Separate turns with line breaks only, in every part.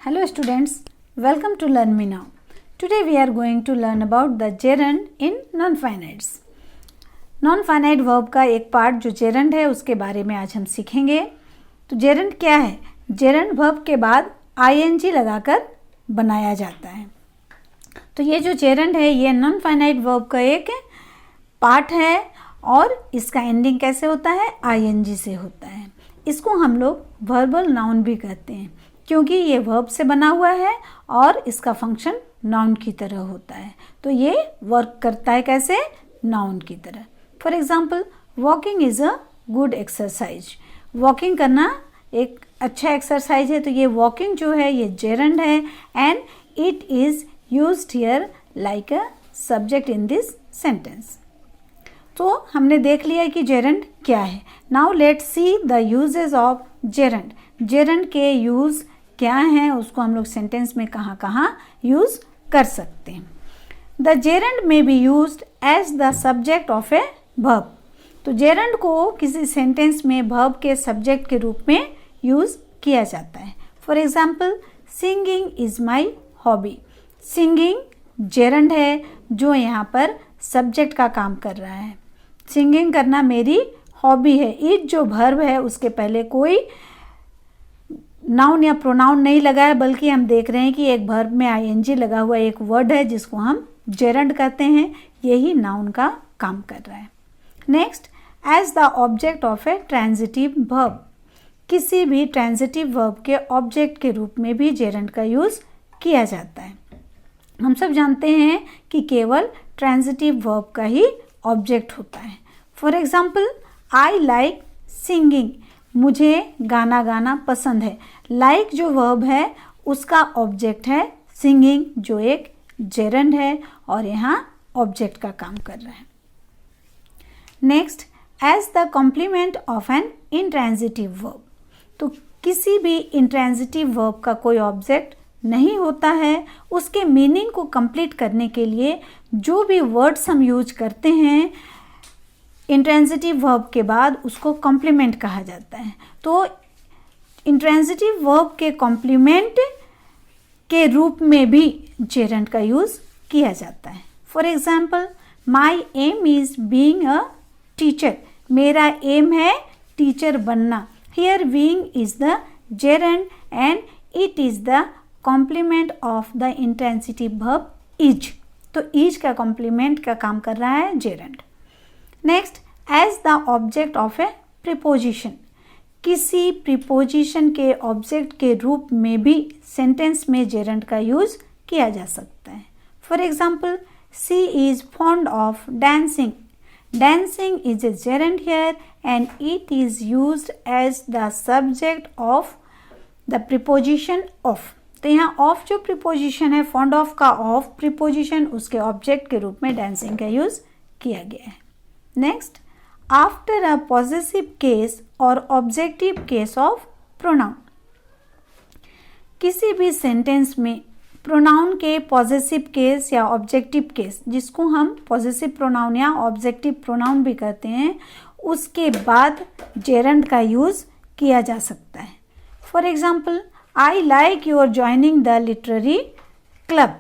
Hello students, welcome to Learn Me Now. Today we are going to learn about the gerund in non-finites. Non-finite verb का एक part जो gerund है उसके बारे में आज हम सीखेंगे. तो gerund क्या है? gerund verb के बाद ing लगाकर बनाया जाता है. तो ये जो gerund है ये non-finite verb का एक पार्ट है और इसका एंडिंग कैसे होता है? ing से होता है. इसको हम लोग वर्बल नाउन भी कहते हैं क्योंकि ये वर्ब से बना हुआ है और इसका फंक्शन नाउन की तरह होता है. तो ये वर्क करता है कैसे? नाउन की तरह. For example, walking is a good exercise. Walking करना एक अच्छा एक्सरसाइज है. तो ये वॉकिंग जो है ये जेरंड है and it is used here like a subject in this sentence. तो हमने देख लिया कि जेरंड क्या है. Now let's see the uses of gerund. Gerund के यूज़ क्या हैं उसको हम लोग सेंटेंस में कहाँ कहाँ यूज़ कर सकते हैं. The gerund may be used as the subject of a verb. तो जेरंड को किसी सेंटेंस में वर्ब के सब्जेक्ट के रूप में यूज़ किया जाता है. For example, singing is my hobby. Singing gerund है जो यहाँ पर सब्जेक्ट का काम कर रहा है. सिंगिंग करना मेरी हॉबी है. इट जो वर्ब है उसके पहले कोई नाउन या प्रोनाउन नहीं लगा है, बल्कि हम देख रहे हैं कि एक वर्ब में आईएनजी लगा हुआ एक वर्ड है जिसको हम जेरंड कहते हैं. यही नाउन का काम कर रहा है. Next, as the object of a transitive verb. किसी भी ट्रांजिटिव वर्ब के ऑब्जेक्ट के रूप में भी जेरंड का यूज़ किया जाता है. हम सब जानते हैं कि केवल ट्रांजिटिव वर्ब का ही ऑब्जेक्ट होता है. For example, I like singing. मुझे गाना गाना पसंद है. लाइक जो वर्ब है उसका ऑब्जेक्ट है सिंगिंग जो एक जेरंड है और यहाँ ऑब्जेक्ट का काम कर रहा है. Next, as the complement of an intransitive verb. तो किसी भी इंट्रांजिटिव वर्ब का कोई ऑब्जेक्ट नहीं होता है. उसके मीनिंग को कंप्लीट करने के लिए जो भी वर्ड्स हम यूज करते हैं इंट्रांजिटिव वर्ब के बाद उसको कॉम्प्लीमेंट कहा जाता है. तो इंट्रांजिटिव वर्ब के कॉम्प्लीमेंट के रूप में भी जेरंड का यूज़ किया जाता है. For example, my aim is being a teacher. मेरा एम है टीचर बनना. Here being is the gerund and it is the complement of the intransitive verb is. तो इज का कॉम्प्लीमेंट का काम कर रहा है gerund. Next, as the object of a preposition. किसी प्रीपोजिशन के ऑब्जेक्ट के रूप में भी सेंटेंस में जेरंड का यूज़ किया जा सकता है. For example, she is fond of dancing. Dancing is a gerund here and it is used as the subject of the preposition of. तो यहाँ ऑफ जो प्रीपोजिशन है, फॉन्ड ऑफ का ऑफ प्रीपोजिशन, उसके ऑब्जेक्ट के रूप में डांसिंग का यूज़ किया गया है. Next, after a possessive case और ऑब्जेक्टिव केस ऑफ प्रोनाउन. किसी भी सेंटेंस में प्रोनाउन के पॉजेसिव केस या ऑब्जेक्टिव केस, जिसको हम पॉजेसिव प्रोनाउन या ऑब्जेक्टिव प्रोनाउन भी कहते हैं, उसके बाद जेरंड का यूज़ किया जा सकता है. For example, I like your joining the literary club.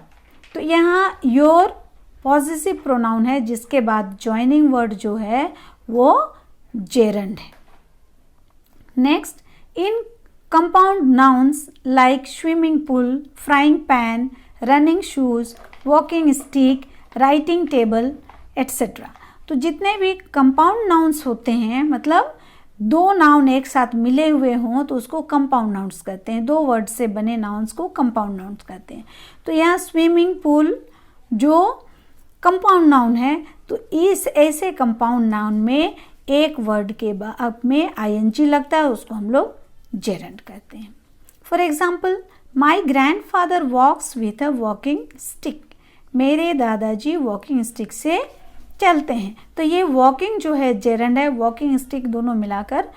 तो यहाँ योर पॉजेसिव प्रोनाउन है जिसके बाद ज्वाइनिंग वर्ड जो है वो जेरंड है. Next, in compound nouns like swimming pool, frying pan, running shoes, walking stick, writing table etcetera. तो जितने भी कंपाउंड नाउन्स होते हैं, मतलब दो नाउन एक साथ मिले हुए हों तो उसको कंपाउंड नाउन्स कहते हैं. दो वर्ड से बने नाउन्स को कंपाउंड नाउन्स कहते हैं. तो यहाँ स्विमिंग पूल जो कंपाउंड नाउन है, तो इस ऐसे कंपाउंड नाउन में एक वर्ड के बाद में आईएनजी लगता है, उसको हम लोग जेरंड कहते हैं. For example, my grandfather walks with a walking stick. मेरे दादाजी वॉकिंग स्टिक से चलते हैं. तो ये वॉकिंग जो है जेरंड है, वॉकिंग स्टिक दोनों मिलाकर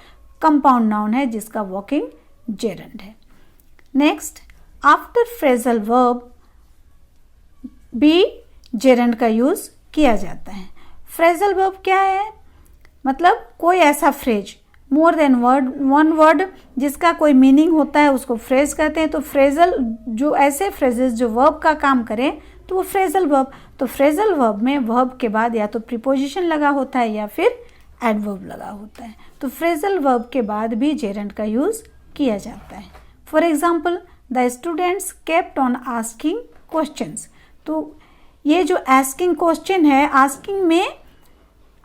कंपाउंड नाउन है जिसका वॉकिंग जेरंड है. नेक्स्ट, आफ्टर फ्रेजल वर्ब भी जेरंड का यूज़ किया जाता है. फ्रेजल वर्ब क्या है? मतलब कोई ऐसा phrase more than one word जिसका कोई मीनिंग होता है उसको फ्रेज कहते हैं। तो फ्रेजल जो ऐसे फ्रेजेस जो वर्ब का काम करें तो वो फ्रेजल वर्ब। तो फ्रेजल वर्ब में वर्ब के बाद या तो प्रीपोजिशन लगा होता है या फिर एडवर्ब लगा होता है। तो फ्रेजल वर्ब के बाद भी जेरंड का यूज़ किया जाता है। For example, the students kept on asking questions. तो ये जो आस्किंग क्वेश्चन है, आस्किंग में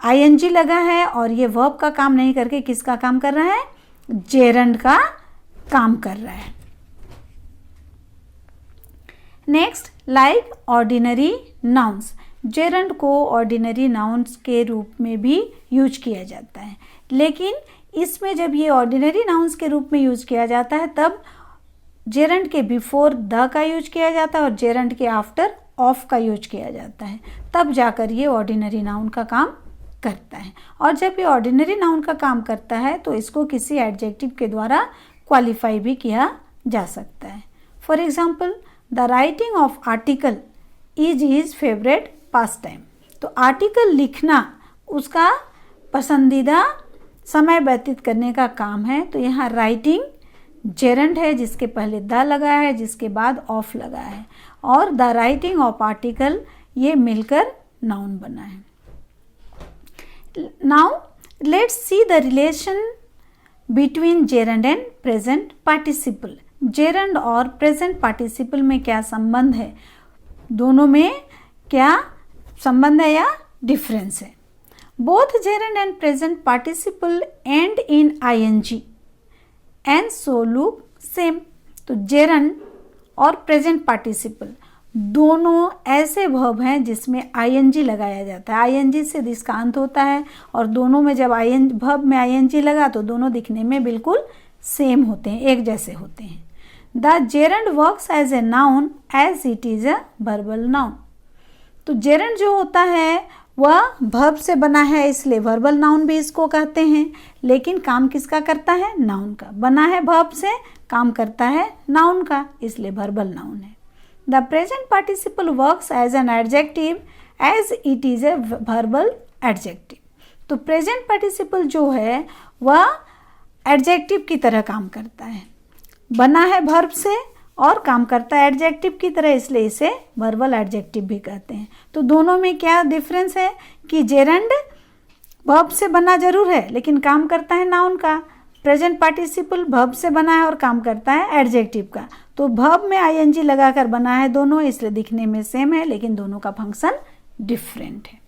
आईएनजी लगा है और ये वर्ब का काम नहीं करके किसका काम कर रहा है? जेरंड का काम कर रहा है। Next, like ordinary nouns. Gerund को ऑर्डिनरी नाउन्स के रूप में भी यूज किया जाता है, लेकिन इसमें जब ये ऑर्डिनरी नाउन्स के रूप में यूज किया जाता है तब जेरंड के बिफोर द का यूज किया जाता है और जेरंड के आफ्टर ऑफ का यूज किया जाता है, तब जाकर ये ऑर्डिनरी नाउन का काम करता है। और जब ये ऑर्डिनरी नाउन का काम करता है तो इसको किसी एडजेक्टिव के द्वारा क्वालिफाई भी किया जा सकता है। For example, the writing of article is his favourite pass time. तो आर्टिकल लिखना उसका पसंदीदा समय व्यतीत करने का काम है। तो यहाँ राइटिंग जेरंड है जिसके पहले द लगा है, जिसके बाद ऑफ लगा है, और द राइटिंग ऑफ आर्टिकल ये मिलकर नाउन बना है। Now let's see the relation between gerund and present participle. gerund और present participle में क्या संबंध है, दोनों में क्या संबंध है या डिफरेंस है? Both gerund and present participle end in ing and so look same. तो gerund और present participle दोनों ऐसे वर्ब हैं जिसमें आईएनजी लगाया जाता है। आईएनजी से जिसका अंत होता है और दोनों में जब वर्ब में आईएनजी लगा तो दोनों दिखने में बिल्कुल सेम होते हैं, एक जैसे होते हैं। The gerund works as a noun as it is a verbal noun. तो जेरंड जो होता है वह वर्ब से बना है इसलिए वर्बल नाउन भी इसको कहते हैं, लेकिन काम किसका करता है? नाउन का। बना है वर्ब से, काम करता है नाउन का, इसलिए वर्बल नाउन है। The present participle works as an adjective as it is a verbal adjective. तो present participle जो है वह adjective की तरह काम करता है, बना है verb से और काम करता है adjective की तरह, इसलिए इसे verbal adjective भी कहते हैं। तो दोनों में क्या डिफरेंस है कि gerund verb से बना जरूर है लेकिन काम करता है नाउन का, प्रेजेंट पार्टिसिपल वर्ब से बना है और काम करता है एडजेक्टिव का। तो वर्ब में आईएनजी लगाकर बना है दोनों, इसलिए दिखने में सेम है लेकिन दोनों का फंक्शन डिफरेंट है।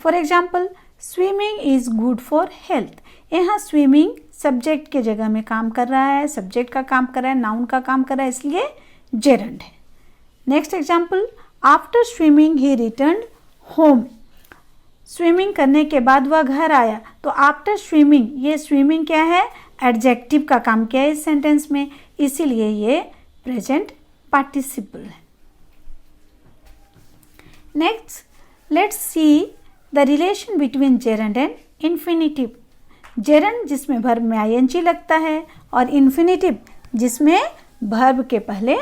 For example, swimming is good for health. यहाँ स्विमिंग सब्जेक्ट के जगह में काम कर रहा है, सब्जेक्ट का काम कर रहा है, नाउन का काम कर रहा है, इसलिए जेरंड है। नेक्स्ट एग्जाम्पल, आफ्टर स्विमिंग ही रिटर्न होम। स्विमिंग करने के बाद वह घर आया। तो आफ्टर स्विमिंग, ये स्विमिंग क्या है? एडजेक्टिव का काम किया है इस सेंटेंस में, इसीलिए ये प्रेजेंट पार्टिसिपल है। Next, let's see the relation between gerund and infinitive. Gerund जिसमें वर्ब में आईएनजी लगता है और इन्फिनिटिव जिसमें वर्ब के पहले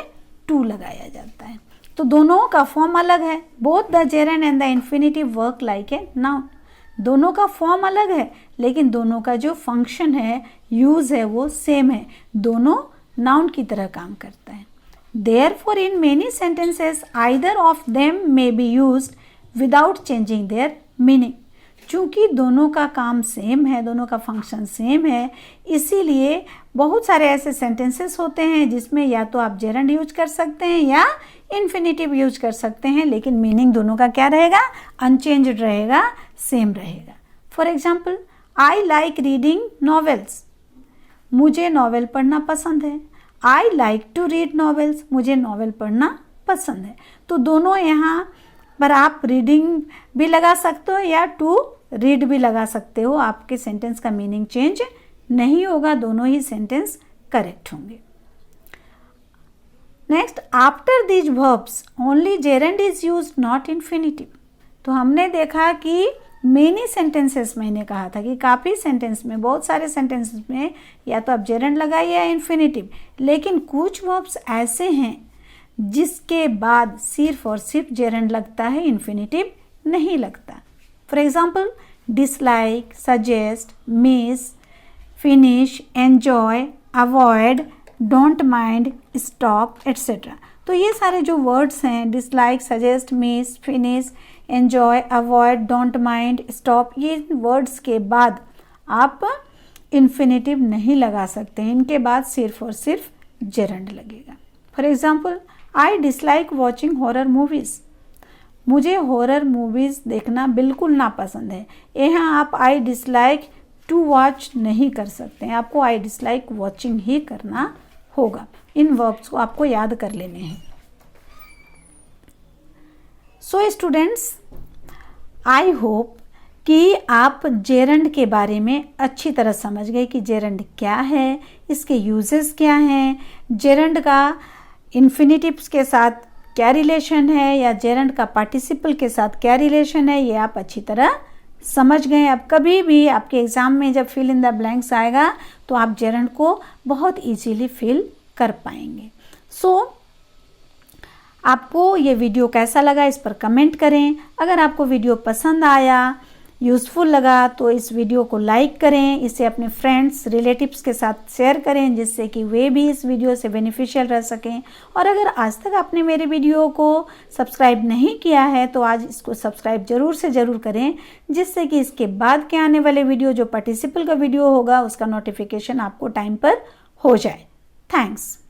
टू लगाया जाता है। तो दोनों का फॉर्म अलग है। Both the gerund and the infinitive work like a noun. दोनों का फॉर्म अलग है लेकिन दोनों का जो फंक्शन है, यूज है, वो सेम है। दोनों नाउन की तरह काम करता है। Therefore in many sentences either of them may be used without changing their meaning. चूँकि दोनों का काम सेम है, दोनों का फंक्शन सेम है, इसीलिए बहुत सारे ऐसे सेंटेंसेस होते हैं जिसमें या तो आप जेरंड यूज कर सकते हैं या इन्फिनिटिव यूज कर सकते हैं, लेकिन मीनिंग दोनों का क्या रहेगा? अनचेंज्ड रहेगा, सेम रहेगा। For example, I like reading novels. मुझे नॉवेल पढ़ना पसंद है। I like to read novels. मुझे नॉवेल पढ़ना पसंद है। तो दोनों यहाँ पर आप रीडिंग भी लगा सकते हो या टू रीड भी लगा सकते हो, आपके सेंटेंस का मीनिंग चेंज नहीं होगा, दोनों ही सेंटेंस करेक्ट होंगे। Next, after these verbs only gerund is use not infinitive. तो हमने देखा कि मेनी सेंटेंसेस, मैंने कहा था कि काफ़ी सेंटेंस में, बहुत सारे सेंटेंसेस में या तो आप जेरंड लगाइए या इन्फिनिटिव, लेकिन कुछ वर्ब्स ऐसे हैं जिसके बाद सिर्फ और सिर्फ जेरंड लगता है, इन्फिनिटिव नहीं लगता। For example, dislike, suggest, miss, finish, enjoy, avoid, don't mind, stop, etcetera. तो ये सारे जो वर्ड्स हैं, dislike, suggest, miss, finish, enjoy, avoid, don't mind, stop, ये वर्ड्स के बाद आप इन्फिनेटिव नहीं लगा सकते हैं। इनके बाद सिर्फ और सिर्फ जेरंड लगेगा। For example, I dislike watching horror movies. मुझे हॉरर मूवीज़ देखना बिल्कुल नापसंद है। यहाँ आप आई डिसलाइक टू वॉच नहीं कर सकते हैं, आपको आई डिसलाइक वॉचिंग ही करना होगा। इन वर्ब्स को आपको याद कर लेने हैं। सो स्टूडेंट्स, आई होप कि आप जेरंड के बारे में अच्छी तरह समझ गए कि जेरंड क्या है, इसके यूजेस क्या हैं, जेरंड का इन्फिनिटिव्स के साथ क्या रिलेशन है या जेरंड का पार्टिसिपल के साथ क्या रिलेशन है, ये आप अच्छी तरह समझ गए। अब कभी भी आपके एग्ज़ाम में जब फिल इन द ब्लैंक्स आएगा तो आप जेरंड को बहुत इजीली फिल कर पाएंगे। सो आपको ये वीडियो कैसा लगा इस पर कमेंट करें। अगर आपको वीडियो पसंद आया, यूज़फुल लगा तो इस वीडियो को लाइक करें, इसे अपने फ्रेंड्स, रिलेटिव्स के साथ शेयर करें जिससे कि वे भी इस वीडियो से बेनिफिशियल रह सकें। और अगर आज तक आपने मेरे वीडियो को सब्सक्राइब नहीं किया है तो आज इसको सब्सक्राइब ज़रूर से ज़रूर करें, जिससे कि इसके बाद के आने वाले वीडियो जो पार्टिसिपल का वीडियो होगा उसका नोटिफिकेशन आपको टाइम पर हो जाए। थैंक्स।